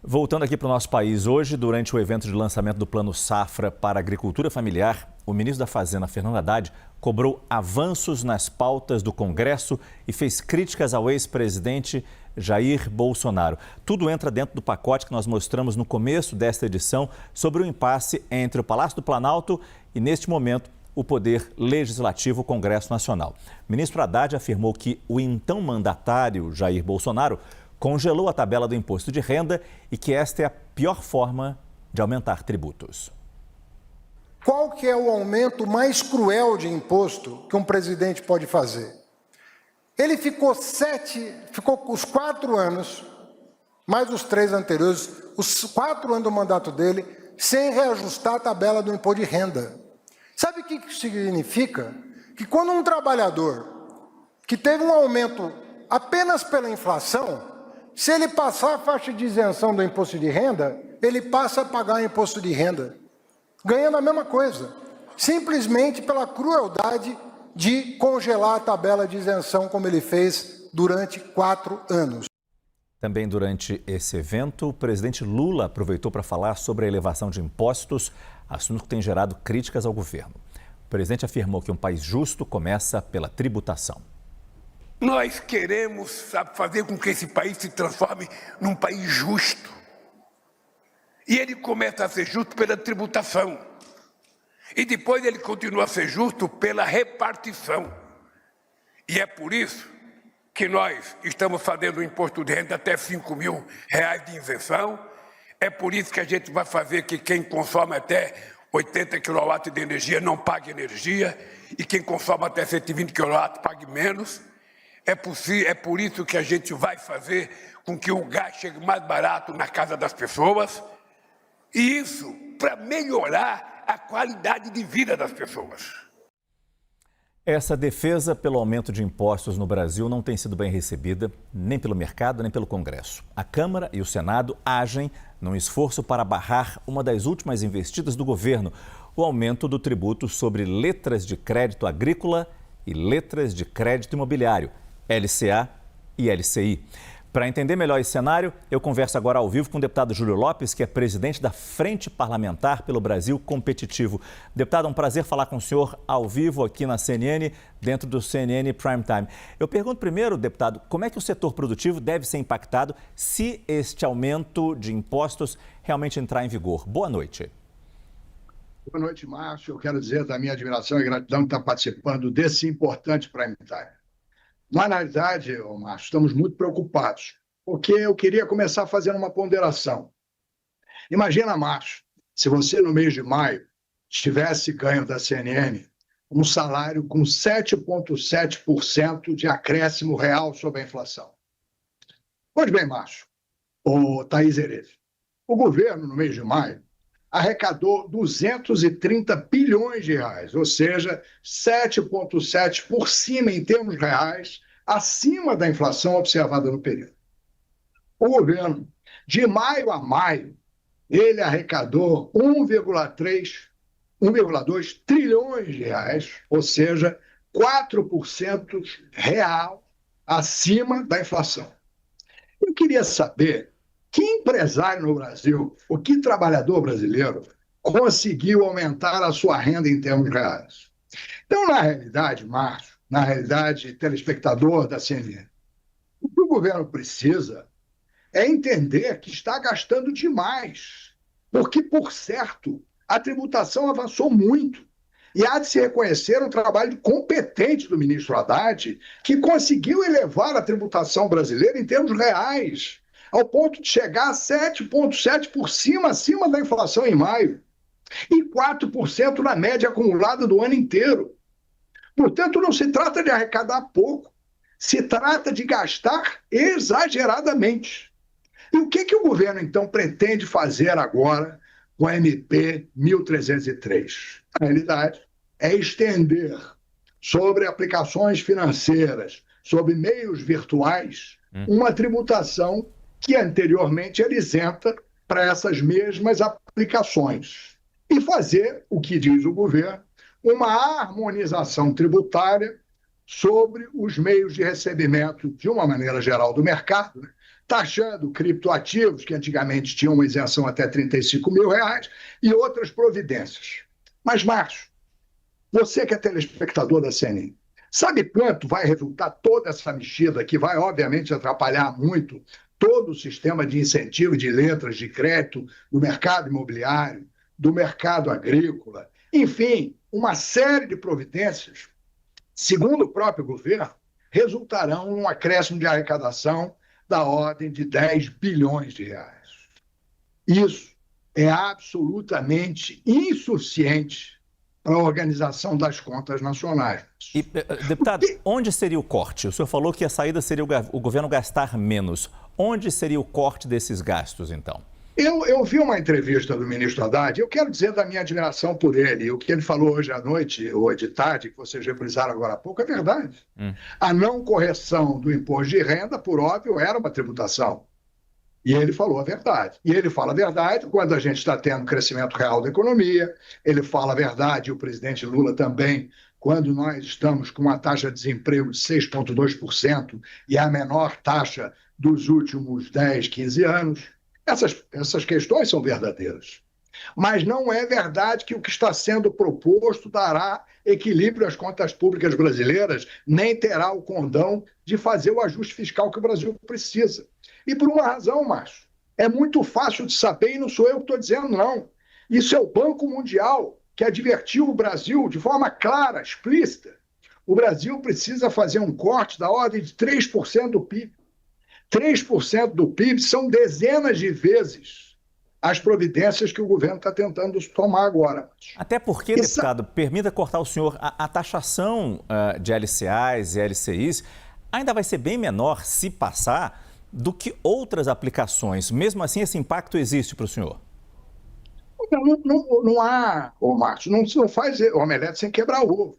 Voltando aqui para o nosso país, hoje, durante o evento de lançamento do Plano Safra para a Agricultura Familiar, o ministro da Fazenda, Fernando Haddad, cobrou avanços nas pautas do Congresso e fez críticas ao ex-presidente Jair Bolsonaro. Tudo entra dentro do pacote que nós mostramos no começo desta edição sobre o impasse entre o Palácio do Planalto e, neste momento, o Poder Legislativo, o Congresso Nacional. O ministro Haddad afirmou que o então mandatário Jair Bolsonaro congelou a tabela do imposto de renda e que esta é a pior forma de aumentar tributos. Qual que é o aumento mais cruel de imposto que um presidente pode fazer? Ele ficou os 4 anos, mais os 3 anteriores, os 4 anos do mandato dele, sem reajustar a tabela do imposto de renda. Sabe o que isso significa? Que quando um trabalhador que teve um aumento apenas pela inflação, se ele passar a faixa de isenção do imposto de renda, ele passa a pagar imposto de renda, ganhando a mesma coisa, simplesmente pela crueldade de congelar a tabela de isenção, como ele fez durante 4 anos. Também durante esse evento, o presidente Lula aproveitou para falar sobre a elevação de impostos, assunto que tem gerado críticas ao governo. O presidente afirmou que um país justo começa pela tributação. Nós queremos fazer com que esse país se transforme num país justo. E ele começa a ser justo pela tributação. E depois ele continua a ser justo pela repartição. E é por isso que nós estamos fazendo o imposto de renda até R$5.000 de isenção. É por isso que a gente vai fazer que quem consome até 80 kW de energia não pague energia e quem consome até 120 kW pague menos. É por isso que a gente vai fazer com que o gás chegue mais barato na casa das pessoas. E isso para melhorar a qualidade de vida das pessoas. Essa defesa pelo aumento de impostos no Brasil não tem sido bem recebida, nem pelo mercado, nem pelo Congresso. A Câmara e o Senado agem num esforço para barrar uma das últimas investidas do governo, o aumento do tributo sobre letras de crédito agrícola e letras de crédito imobiliário, LCA e LCI. Para entender melhor esse cenário, eu converso agora ao vivo com o deputado Júlio Lopes, que é presidente da Frente Parlamentar pelo Brasil Competitivo. Deputado, é um prazer falar com o senhor ao vivo aqui na CNN, dentro do CNN Prime Time. Eu pergunto primeiro, deputado, como é que o setor produtivo deve ser impactado se este aumento de impostos realmente entrar em vigor? Boa noite. Boa noite, Márcio. Eu quero dizer da minha admiração e gratidão de estar participando desse importante Prime Time. Na realidade, Márcio, estamos muito preocupados, porque eu queria começar fazendo uma ponderação. Imagina, Márcio, se você no mês de maio tivesse ganho da CNN um salário com 7,7% de acréscimo real sobre a inflação. Pois bem, Márcio, o Thaís Hereze, o governo no mês de maio arrecadou 230 bilhões de reais, ou seja, 7,7% por cima em termos reais, acima da inflação observada no período. O governo, de maio a maio, ele arrecadou 1,2 trilhões de reais, ou seja, 4% real acima da inflação. Eu queria saber que empresário no Brasil, ou que trabalhador brasileiro conseguiu aumentar a sua renda em termos reais? Então, na realidade, Márcio, na realidade, telespectador da CNN, o que o governo precisa é entender que está gastando demais, porque, por certo, a tributação avançou muito. E há de se reconhecer o trabalho competente do ministro Haddad, que conseguiu elevar a tributação brasileira em termos reais, ao ponto de chegar a 7,7% acima da inflação em maio e 4% na média acumulada do ano inteiro. Portanto, não se trata de arrecadar pouco, se trata de gastar exageradamente. E o que o governo, então, pretende fazer agora com a MP 1303? Na realidade, é estender sobre aplicações financeiras, sobre meios virtuais, uma tributação que anteriormente era isenta para essas mesmas aplicações. E fazer, o que diz o governo, uma harmonização tributária sobre os meios de recebimento, de uma maneira geral, do mercado, né? taxando criptoativos, que antigamente tinham uma isenção até R$35 mil, e outras providências. Mas, Márcio, você que é telespectador da CNN, sabe quanto vai resultar toda essa mexida, que vai, obviamente, atrapalhar muito todo o sistema de incentivo de letras de crédito do mercado imobiliário, do mercado agrícola, enfim, uma série de providências, segundo o próprio governo, resultarão num acréscimo de arrecadação da ordem de R$10 bilhões. Isso é absolutamente insuficiente para a organização das contas nacionais. E, deputado, onde seria o corte? O senhor falou que a saída seria o governo gastar menos. Onde seria o corte desses gastos, então? Eu vi uma entrevista do ministro Haddad, eu quero dizer da minha admiração por ele. O que ele falou hoje à noite, ou de tarde, que vocês reprisaram agora há pouco, é verdade. A não correção do imposto de renda, por óbvio, era uma tributação. E ele falou a verdade. E ele fala a verdade quando a gente está tendo crescimento real da economia, ele fala a verdade, e o presidente Lula também, quando nós estamos com uma taxa de desemprego de 6,2% e a menor taxa dos últimos 10, 15 anos. Essas questões são verdadeiras. Mas não é verdade que o que está sendo proposto dará equilíbrio às contas públicas brasileiras, nem terá o condão de fazer o ajuste fiscal que o Brasil precisa. E por uma razão, Márcio, é muito fácil de saber, e não sou eu que estou dizendo, não. Isso é o Banco Mundial que advertiu o Brasil de forma clara, explícita. O Brasil precisa fazer um corte da ordem de 3% do PIB. 3% do PIB são dezenas de vezes as providências que o governo está tentando tomar agora. Até porque, deputado, permita cortar o senhor, a taxação de LCAs e LCIs ainda vai ser bem menor, se passar, do que outras aplicações. Mesmo assim, esse impacto existe para o senhor? Não há, Márcio, não faz omelete sem quebrar ovo.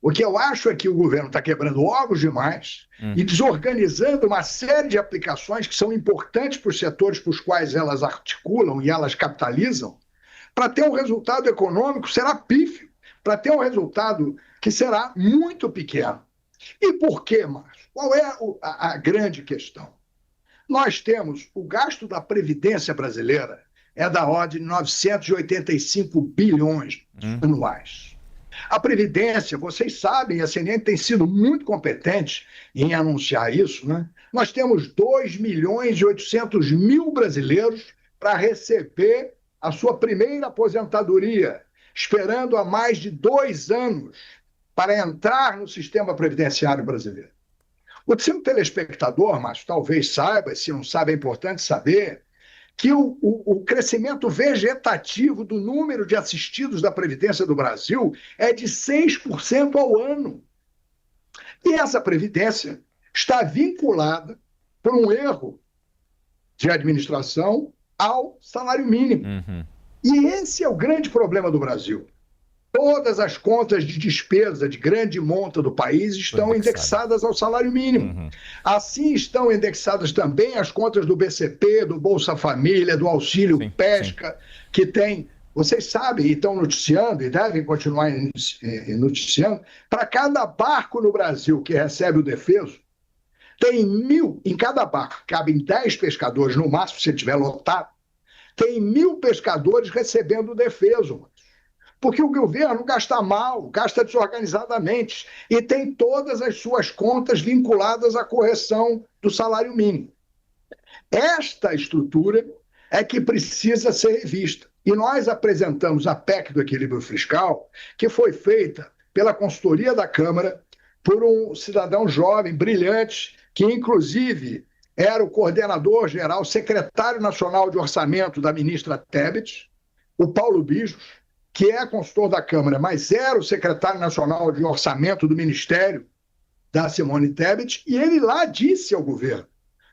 O que eu acho é que o governo está quebrando ovos demais e desorganizando uma série de aplicações que são importantes para os setores para os quais elas articulam e elas capitalizam, para ter um resultado econômico será pífio, para ter um resultado que será muito pequeno. E por quê, Márcio? Qual é a grande questão? Nós temos o gasto da Previdência brasileira é da ordem de 985 bilhões anuais. A Previdência, vocês sabem, a CNN tem sido muito competente em anunciar isso, né? Nós temos 2.800.000 brasileiros para receber a sua primeira aposentadoria, esperando há mais de 2 anos para entrar no sistema previdenciário brasileiro. O seu telespectador, mas talvez saiba, se não sabe, é importante saber, que o crescimento vegetativo do número de assistidos da Previdência do Brasil é de 6% ao ano. E essa Previdência está vinculada, por um erro de administração, ao salário mínimo. E esse é o grande problema do Brasil. Todas as contas de despesa de grande monta do país estão indexadas ao salário mínimo. Assim estão indexadas também as contas do BCP, do Bolsa Família, do Auxílio Pesca, que tem, vocês sabem, e estão noticiando, e devem continuar noticiando, para cada barco no Brasil que recebe o defeso, tem 1.000, em cada barco, cabem 10 pescadores, no máximo, se tiver lotado, tem 1.000 pescadores recebendo o defeso. Porque o governo gasta mal, gasta desorganizadamente e tem todas as suas contas vinculadas à correção do salário mínimo. Esta estrutura é que precisa ser revista. E nós apresentamos a PEC do equilíbrio fiscal, que foi feita pela consultoria da Câmara, por um cidadão jovem, brilhante, que inclusive era o coordenador-geral, secretário nacional de orçamento da ministra Tebet, o Paulo Bijos, que é consultor da Câmara, mas era o secretário nacional de orçamento do Ministério da Simone Tebet, e ele lá disse ao governo: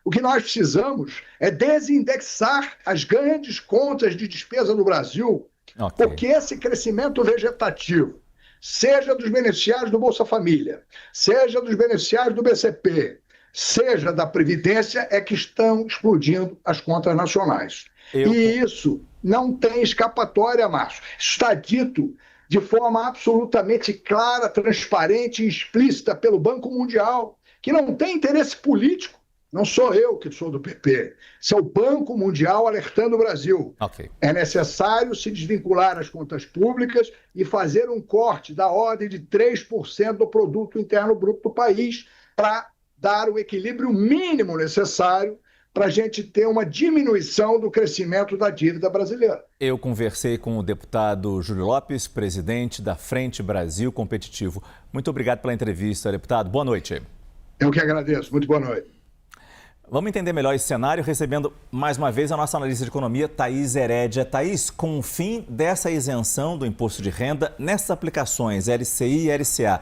o que nós precisamos é desindexar as grandes contas de despesa do Brasil, porque esse crescimento vegetativo, seja dos beneficiários do Bolsa Família, seja dos beneficiários do BCP, seja da Previdência, é que estão explodindo as contas nacionais. E isso não tem escapatória, Márcio. Está dito de forma absolutamente clara, transparente e explícita pelo Banco Mundial, que não tem interesse político Não sou eu que sou do PP. Isso é o Banco Mundial alertando o Brasil. Ok. É necessário se desvincular as contas públicas e fazer um corte da ordem de 3% do produto interno bruto do país para dar o equilíbrio mínimo necessário para a gente ter uma diminuição do crescimento da dívida brasileira. Eu conversei com o deputado Júlio Lopes, presidente da Frente Brasil Competitivo. Muito obrigado pela entrevista, deputado. Boa noite. Eu que agradeço. Muito boa noite. Vamos entender melhor esse cenário, recebendo mais uma vez a nossa analista de economia, Thaís Herédia. Thaís, com o fim dessa isenção do imposto de renda nessas aplicações LCI e LCA,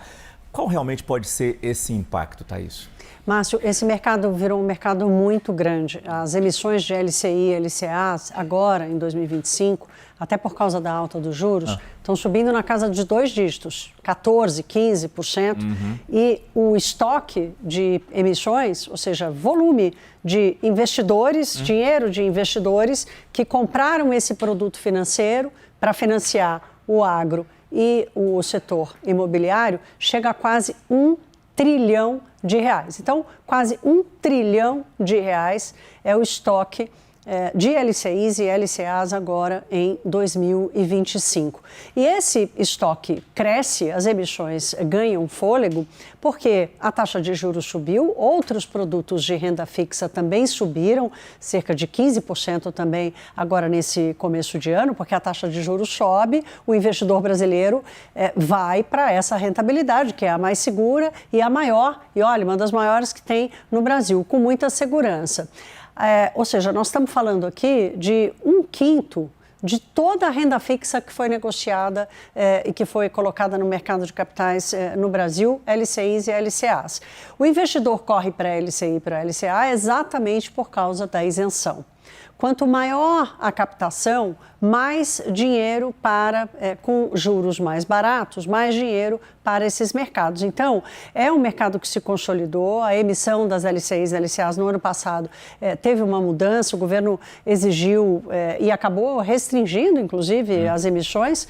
qual realmente pode ser esse impacto, Thaís? Márcio, esse mercado virou um mercado muito grande. As emissões de LCI e LCA, agora, em 2025, até por causa da alta dos juros, estão subindo na casa de 2 dígitos, 14%, 15%. E o estoque de emissões, ou seja, volume de investidores, dinheiro de investidores que compraram esse produto financeiro para financiar o agro e o setor imobiliário, chega a quase R$1 trilhão. Então, quase R$1 trilhão é o estoque de LCIs e LCAs agora em 2025. E esse estoque cresce, as emissões ganham fôlego, porque a taxa de juros subiu, outros produtos de renda fixa também subiram, cerca de 15% também agora nesse começo de ano, porque a taxa de juros sobe, o investidor brasileiro vai para essa rentabilidade, que é a mais segura e a maior, e olha, uma das maiores que tem no Brasil, com muita segurança. Ou seja, nós estamos falando aqui de 1/5 de toda a renda fixa que foi negociada e que foi colocada no mercado de capitais no Brasil, LCIs e LCAs. O investidor corre para LCI e para LCA exatamente por causa da isenção. Quanto maior a captação, mais dinheiro com juros mais baratos, mais dinheiro para esses mercados. Então, é um mercado que se consolidou, a emissão das LCIs e LCAs no ano passado teve uma mudança, o governo exigiu e acabou restringindo, inclusive, as emissões,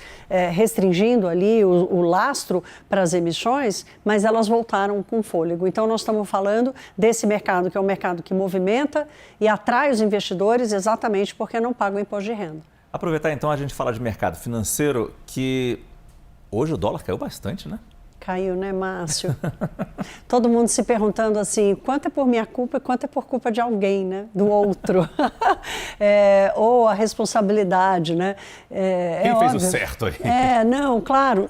restringindo ali o lastro para as emissões, mas elas voltaram com fôlego. Então, nós estamos falando desse mercado, que é um mercado que movimenta e atrai os investidores exatamente porque não pagam imposto de renda. Aproveitar então a gente fala de mercado financeiro, que hoje o dólar caiu bastante, né? Caiu, né, Márcio? Todo mundo se perguntando assim, quanto é por minha culpa e quanto é por culpa de alguém, né? Do outro. Ou a responsabilidade, né? Quem fez o certo aí? Não, claro.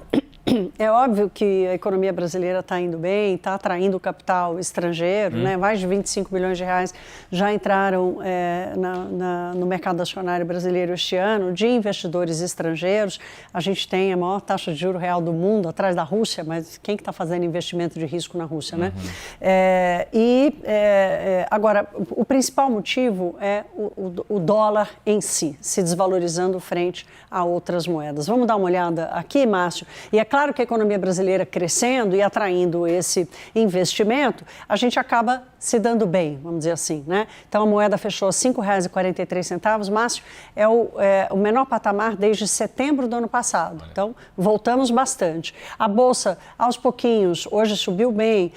É óbvio que a economia brasileira está indo bem, está atraindo capital estrangeiro, né? Mais de 25 bilhões de reais já entraram no mercado acionário brasileiro este ano, de investidores estrangeiros. A gente tem a maior taxa de juros real do mundo, atrás da Rússia, mas quem que está fazendo investimento de risco na Rússia, né? Agora, o principal motivo é o dólar em si, se desvalorizando frente a outras moedas. Vamos dar uma olhada aqui, Márcio? E é claro que a economia brasileira crescendo e atraindo esse investimento, a gente acaba se dando bem, vamos dizer assim, né? Então, a moeda fechou R$ 5,43, Márcio, é o menor patamar desde setembro do ano passado. Então, voltamos bastante. A Bolsa, aos pouquinhos, hoje subiu bem,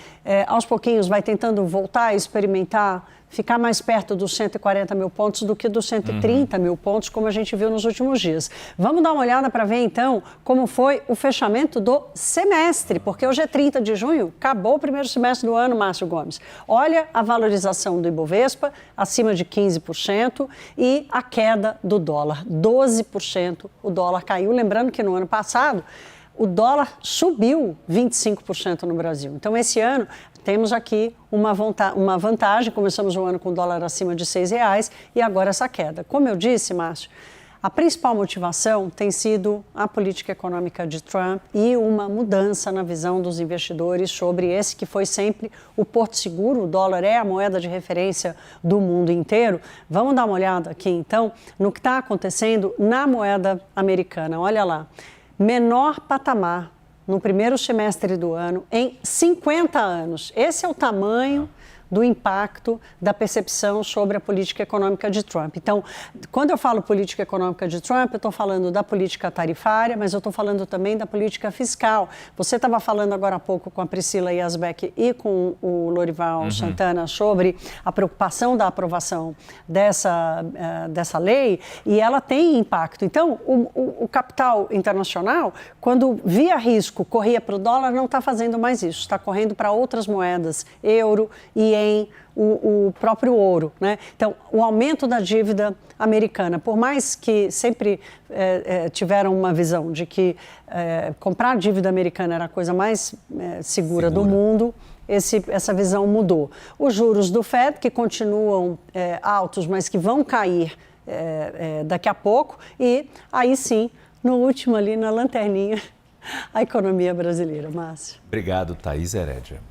aos pouquinhos vai tentando voltar a experimentar, ficar mais perto dos 140 mil pontos do que dos 130 mil pontos, como a gente viu nos últimos dias. Vamos dar uma olhada para ver, então, como foi o fechamento do semestre, porque hoje é 30 de junho, acabou o primeiro semestre do ano, Márcio Gomes. Olha a valorização do Ibovespa, acima de 15%, e a queda do dólar, 12%. O dólar caiu, lembrando que no ano passado, o dólar subiu 25% no Brasil. Então, esse ano, temos aqui uma vantagem. Começamos o ano com o dólar acima de R$6 e agora essa queda. Como eu disse, Márcio, a principal motivação tem sido a política econômica de Trump e uma mudança na visão dos investidores sobre esse que foi sempre o porto seguro. O dólar é a moeda de referência do mundo inteiro. Vamos dar uma olhada aqui, então, no que está acontecendo na moeda americana. Olha lá, menor patamar no primeiro semestre do ano em 50 anos. Esse é o tamanho do impacto da percepção sobre a política econômica de Trump. Então, quando eu falo política econômica de Trump, eu estou falando da política tarifária, mas eu estou falando também da política fiscal. Você estava falando agora há pouco com a Priscila Yazbek e com o Lorival Santana sobre a preocupação da aprovação dessa lei, e ela tem impacto. Então, o capital internacional, quando via risco, corria para o dólar, não está fazendo mais isso, está correndo para outras moedas, euro, ien, o próprio ouro, né? Então, o aumento da dívida americana, por mais que sempre tiveram uma visão de que comprar dívida americana era a coisa mais segura do mundo, essa visão mudou. Os juros do Fed, que continuam altos, mas que vão cair daqui a pouco, e aí sim, no último ali, na lanterninha, a economia brasileira. Márcio. Obrigado, Thaís Herédia.